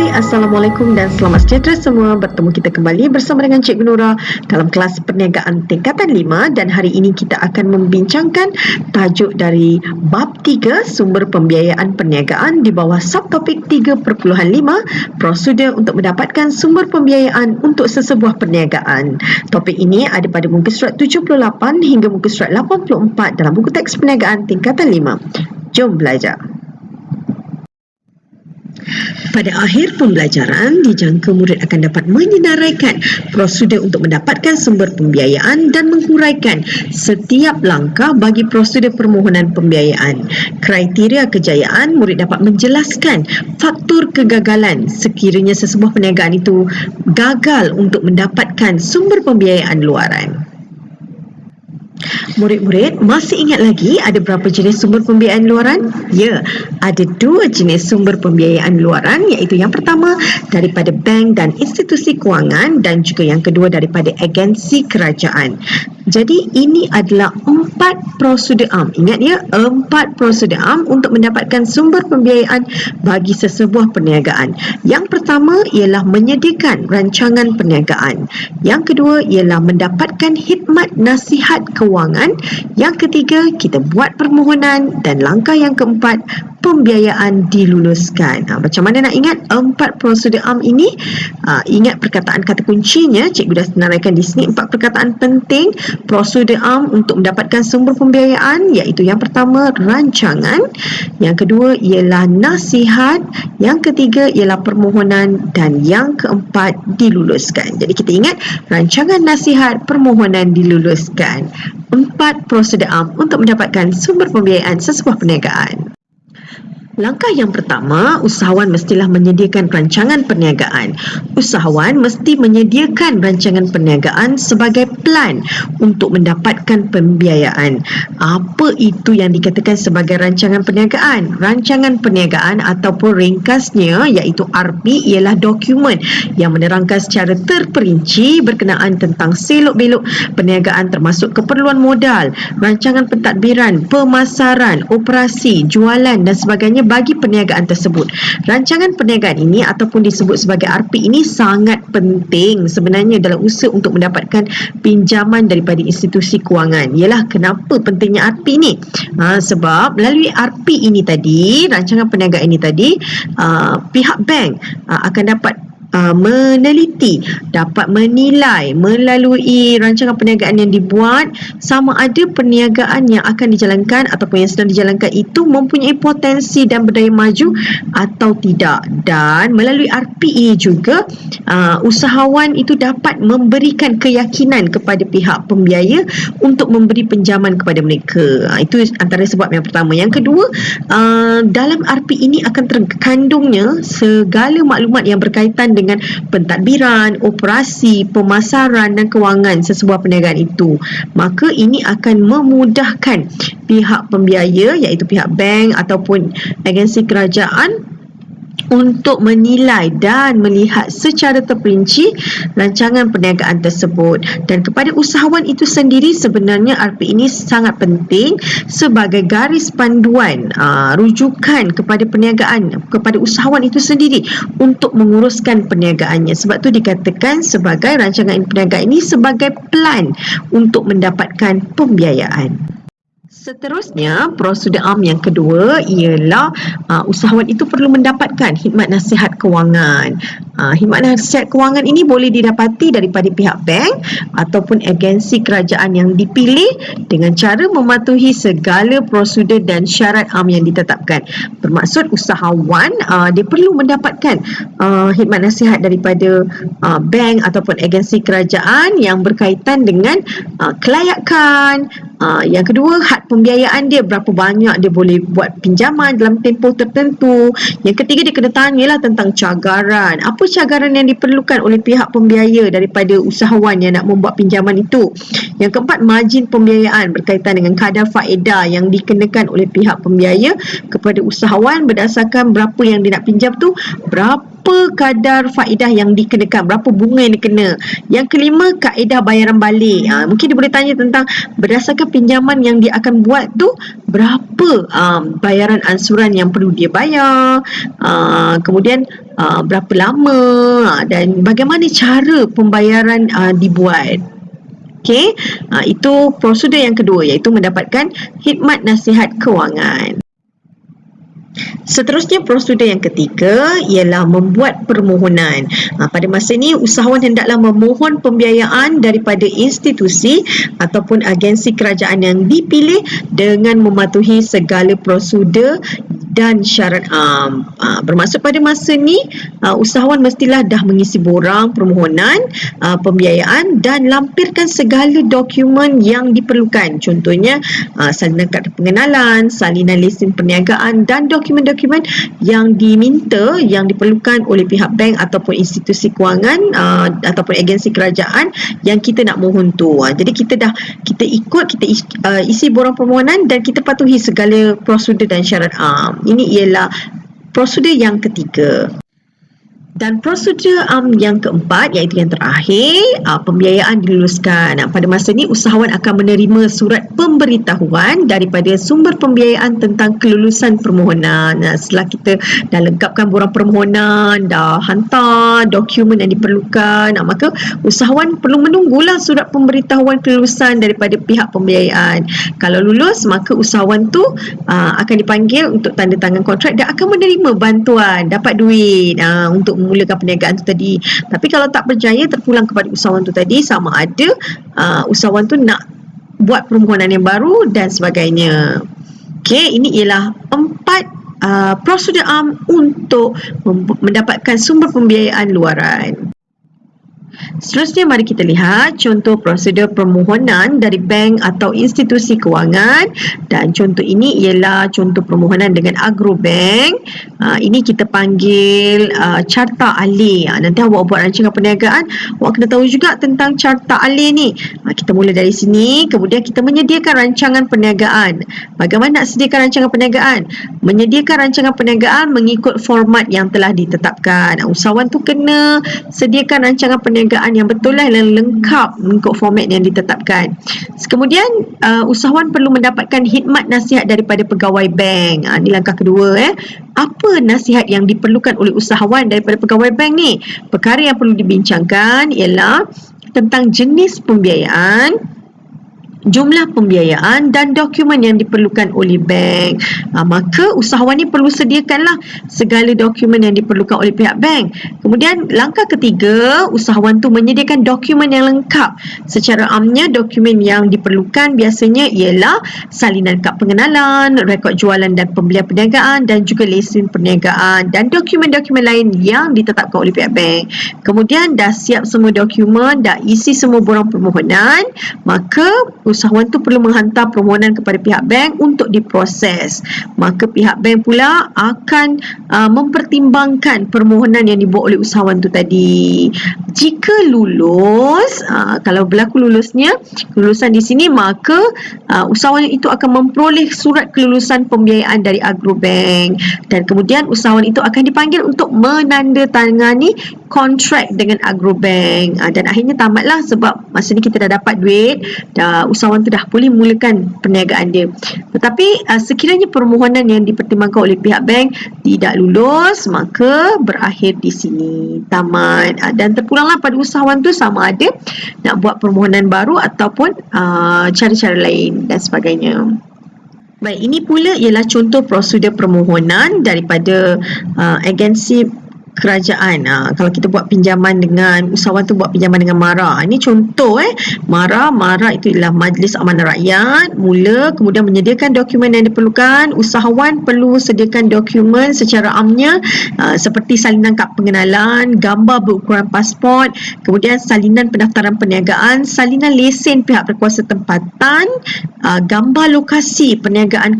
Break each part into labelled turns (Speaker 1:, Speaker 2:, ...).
Speaker 1: Assalamualaikum dan selamat sejahtera semua. Bertemu kita kembali bersama dengan Cikgu Nora dalam kelas perniagaan tingkatan 5, dan hari ini kita akan membincangkan tajuk dari bab 3 sumber pembiayaan perniagaan di bawah subtopik 3.5 prosedur untuk mendapatkan sumber pembiayaan untuk sesebuah perniagaan. Topik ini ada pada muka surat 78 hingga muka surat 84 dalam buku teks perniagaan tingkatan 5. Jom belajar. Pada akhir pembelajaran, dijangka murid akan dapat menyenaraikan prosedur untuk mendapatkan sumber pembiayaan dan menghuraikan setiap langkah bagi prosedur permohonan pembiayaan. Kriteria kejayaan, murid dapat menjelaskan faktor kegagalan sekiranya sesebuah perniagaan itu gagal untuk mendapatkan sumber pembiayaan luaran. Murid-murid masih ingat lagi ada berapa jenis sumber pembiayaan luaran? Ya, ada 2 jenis sumber pembiayaan luaran, iaitu yang pertama daripada bank dan institusi kewangan dan juga yang kedua daripada agensi kerajaan. Jadi ini adalah 4 prosedur am. Ingat ya, 4 prosedur am untuk mendapatkan sumber pembiayaan bagi sesebuah perniagaan. Yang pertama ialah menyediakan rancangan perniagaan. Yang kedua ialah mendapatkan khidmat nasihat kewangan. Yang ketiga, kita buat permohonan, dan langkah yang keempat, pembiayaan diluluskan. Macam mana nak ingat 4 prosedur am ini? Ingat perkataan kata kuncinya, cikgu dah senaraikan di sini 4 perkataan penting prosedur am untuk mendapatkan sumber pembiayaan, iaitu yang pertama rancangan, yang kedua ialah nasihat, yang ketiga ialah permohonan, dan yang keempat diluluskan. Jadi kita ingat rancangan, nasihat, permohonan, diluluskan. 4 prosedur am untuk mendapatkan sumber pembiayaan sesebuah perniagaan. Langkah yang pertama, usahawan mestilah menyediakan rancangan perniagaan. Usahawan mesti menyediakan rancangan perniagaan sebagai plan untuk mendapatkan pembiayaan. Apa itu yang dikatakan sebagai rancangan perniagaan? Rancangan perniagaan ataupun ringkasnya iaitu RP ialah dokumen yang menerangkan secara terperinci berkenaan tentang selok-belok perniagaan termasuk keperluan modal, rancangan pentadbiran, pemasaran, operasi, jualan dan sebagainya bagi perniagaan tersebut. Rancangan perniagaan ini ataupun disebut sebagai RP ini sangat penting sebenarnya dalam usaha untuk mendapatkan pinjaman daripada institusi kewangan. Ialah kenapa pentingnya RP ini? Sebab melalui RP ini tadi, rancangan perniagaan ini tadi, pihak bank akan dapat meneliti, dapat menilai melalui rancangan perniagaan yang dibuat sama ada perniagaan yang akan dijalankan ataupun yang sedang dijalankan itu mempunyai potensi dan berdaya maju atau tidak. Dan melalui RP ini juga usahawan itu dapat memberikan keyakinan kepada pihak pembiaya untuk memberi pinjaman kepada mereka. Itu antara sebab yang pertama. Yang kedua, dalam RP ini akan terkandungnya segala maklumat yang berkaitan dengan pentadbiran, operasi, pemasaran dan kewangan sesebuah perniagaan itu. Maka ini akan memudahkan pihak pembiaya iaitu pihak bank ataupun agensi kerajaan untuk menilai dan melihat secara terperinci rancangan perniagaan tersebut. Dan kepada usahawan itu sendiri sebenarnya RP ini sangat penting sebagai garis panduan, rujukan kepada perniagaan, kepada usahawan itu sendiri untuk menguruskan perniagaannya. Sebab tu dikatakan sebagai rancangan perniagaan ini sebagai plan untuk mendapatkan pembiayaan. Seterusnya, prosedur am yang kedua ialah usahawan itu perlu mendapatkan khidmat nasihat kewangan. Khidmat nasihat kewangan ini boleh didapati daripada pihak bank ataupun agensi kerajaan yang dipilih dengan cara mematuhi segala prosedur dan syarat am yang ditetapkan. Bermaksud usahawan dia perlu mendapatkan khidmat nasihat daripada bank ataupun agensi kerajaan yang berkaitan dengan kelayakan, yang kedua had pembiayaan dia, berapa banyak dia boleh buat pinjaman dalam tempoh tertentu. Yang ketiga, dia kena tanyalah tentang cagaran, apa cagaran yang diperlukan oleh pihak pembiaya daripada usahawan yang nak membuat pinjaman itu. Yang keempat, margin pembiayaan berkaitan dengan kadar faedah yang dikenakan oleh pihak pembiaya kepada usahawan berdasarkan berapa yang dia nak pinjam tu, berapa berapa kadar faedah yang dikenakan, berapa bunga yang dikena. Yang kelima, kaedah bayaran balik. Mungkin dia boleh tanya tentang berdasarkan pinjaman yang dia akan buat tu, berapa bayaran ansuran yang perlu dia bayar, kemudian berapa lama, dan bagaimana cara pembayaran dibuat. Okey, itu prosedur yang kedua, iaitu mendapatkan khidmat nasihat kewangan. Seterusnya, prosedur yang ketiga ialah membuat permohonan. Pada masa ini, usahawan hendaklah memohon pembiayaan daripada institusi ataupun agensi kerajaan yang dipilih dengan mematuhi segala prosedur dan syarat am. Bermaksud pada masa ni, usahawan mestilah dah mengisi borang permohonan pembiayaan dan lampirkan segala dokumen yang diperlukan. Contohnya, salinan kad pengenalan, salinan lesen perniagaan dan dokumen-dokumen yang diminta, yang diperlukan oleh pihak bank ataupun institusi kewangan ataupun agensi kerajaan yang kita nak mohon tu. Jadi kita isi borang permohonan dan kita patuhi segala prosedur dan syarat am. Ini ialah prosedur yang ketiga. Dan prosedur yang keempat, iaitu yang terakhir, pembiayaan diluluskan. Pada masa ini, usahawan akan menerima surat pemberitahuan daripada sumber pembiayaan tentang kelulusan permohonan. Setelah kita dah lengkapkan borang permohonan, dah hantar dokumen yang diperlukan, maka usahawan perlu menunggulah surat pemberitahuan kelulusan daripada pihak pembiayaan. Kalau lulus, maka usahawan tu akan dipanggil untuk tanda tangan kontrak dan akan menerima bantuan, dapat duit untuk memulakan perniagaan tu tadi. Tapi kalau tak berjaya, terpulang kepada usahawan tu tadi, sama ada usahawan tu nak buat permohonan yang baru dan sebagainya. Okey, ini ialah 4 prosedur am untuk mendapatkan sumber pembiayaan luaran. Seterusnya, mari kita lihat contoh prosedur permohonan dari bank atau institusi kewangan, dan contoh ini ialah contoh permohonan dengan Agrobank. Ini kita panggil carta alih. Nanti awak buat rancangan perniagaan, awak kena tahu juga tentang carta alih ni. Kita mula dari sini, kemudian kita menyediakan rancangan perniagaan. Bagaimana nak sediakan rancangan perniagaan? Menyediakan rancangan perniagaan mengikut format yang telah ditetapkan. Usahawan tu kena sediakan rancangan perniagaan yang betul lah, yang lengkap mengikut format yang ditetapkan. Kemudian usahawan perlu mendapatkan khidmat nasihat daripada pegawai bank. Ini langkah kedua. Apa nasihat yang diperlukan oleh usahawan daripada pegawai bank ni? Perkara yang perlu dibincangkan ialah tentang jenis pembiayaan, jumlah pembiayaan dan dokumen yang diperlukan oleh bank. Maka usahawan ni perlu sediakanlah segala dokumen yang diperlukan oleh pihak bank. Kemudian langkah ketiga, usahawan tu menyediakan dokumen yang lengkap. Secara amnya, dokumen yang diperlukan biasanya ialah salinan kad pengenalan, rekod jualan dan pembelian perniagaan dan juga lesen perniagaan dan dokumen-dokumen lain yang ditetapkan oleh pihak bank. Kemudian dah siap semua dokumen, dah isi semua borang permohonan, maka usahawan tu perlu menghantar permohonan kepada pihak bank untuk diproses. Maka pihak bank pula akan mempertimbangkan permohonan yang dibuat oleh usahawan tu tadi. Jika lulus, kalau berlaku kelulusan di sini, maka usahawan itu akan memperoleh surat kelulusan pembiayaan dari Agrobank, dan kemudian usahawan itu akan dipanggil untuk menandatangani kontrak dengan Agrobank, dan akhirnya tamatlah sebab masa ni kita dah dapat duit, usahawan tu dah boleh mulakan perniagaan dia. Tetapi sekiranya permohonan yang dipertimbangkan oleh pihak bank tidak lulus, maka berakhir di sini, tamat, dan terpulanglah pada usahawan tu sama ada nak buat permohonan baru ataupun cara-cara lain dan sebagainya. Baik, ini pula ialah contoh prosedur permohonan daripada agensi kerajaan. Kalau kita buat pinjaman dengan usahawan tu buat pinjaman dengan MARA. Ini contoh MARA itu ialah Majlis Amanah Rakyat. Mula, kemudian menyediakan dokumen yang diperlukan. Usahawan perlu sediakan dokumen secara amnya seperti salinan kad pengenalan, gambar berukuran pasport, kemudian salinan pendaftaran perniagaan, salinan lesen pihak berkuasa tempatan, gambar lokasi perniagaan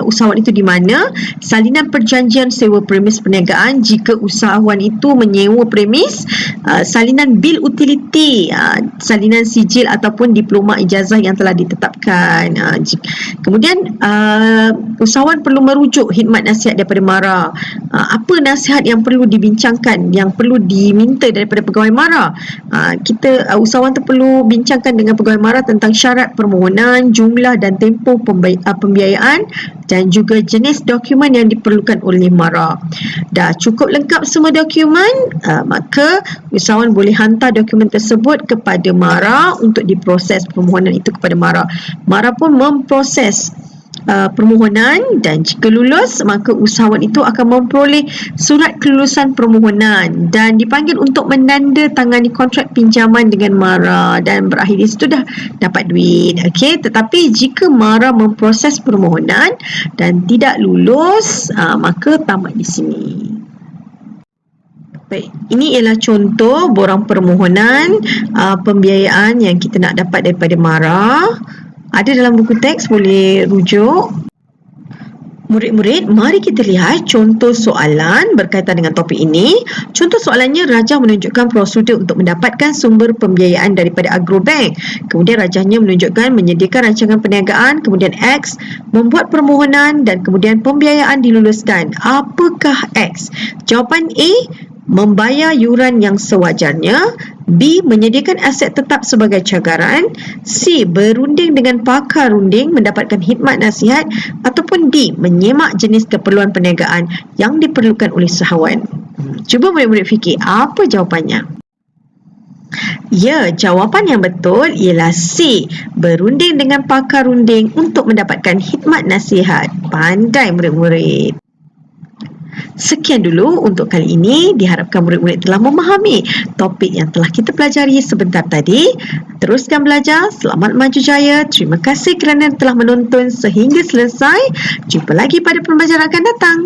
Speaker 1: usahawan itu di mana, salinan perjanjian sewa premis perniagaan jika usahawan itu menyewa premis, salinan bil utiliti, salinan sijil ataupun diploma ijazah yang telah ditetapkan. Kemudian usahawan perlu merujuk khidmat nasihat daripada MARA. Apa nasihat yang perlu dibincangkan, yang perlu diminta daripada pegawai MARA? Usahawan tu perlu bincangkan dengan pegawai MARA tentang syarat permohonan, jumlah dan tempoh pembiayaan dan juga jenis dokumen yang diperlukan oleh MARA. Dah cukup lengkap semua dokumen, maka usahawan boleh hantar dokumen tersebut kepada MARA untuk diproses permohonan itu kepada MARA. MARA pun memproses permohonan, dan jika lulus maka usahawan itu akan memperoleh surat kelulusan permohonan dan dipanggil untuk menandatangani kontrak pinjaman dengan MARA, dan berakhir di situ dah dapat duit. Okey, tetapi jika MARA memproses permohonan dan tidak lulus, maka tamat di sini. Baik, ini ialah contoh borang permohonan pembiayaan yang kita nak dapat daripada MARA. Ada dalam buku teks, boleh rujuk. Murid-murid, mari kita lihat contoh soalan berkaitan dengan topik ini. Contoh soalannya, rajah menunjukkan prosedur untuk mendapatkan sumber pembiayaan daripada Agrobank. Kemudian rajahnya menunjukkan menyediakan rancangan perniagaan, kemudian X membuat permohonan dan kemudian pembiayaan diluluskan. Apakah X? Jawapan A, membayar yuran yang sewajarnya. B, menyediakan aset tetap sebagai cagaran. C, berunding dengan pakar runding mendapatkan khidmat nasihat. Ataupun D, menyemak jenis keperluan perniagaan yang diperlukan oleh usahawan. Cuba murid-murid fikir, apa jawapannya? Ya, jawapan yang betul ialah C, berunding dengan pakar runding untuk mendapatkan khidmat nasihat. Pandai murid-murid. Sekian dulu untuk kali ini. Diharapkan murid-murid telah memahami topik yang telah kita pelajari sebentar tadi. Teruskan belajar. Selamat maju jaya. Terima kasih kerana telah menonton sehingga selesai. Jumpa lagi pada pembelajaran akan datang.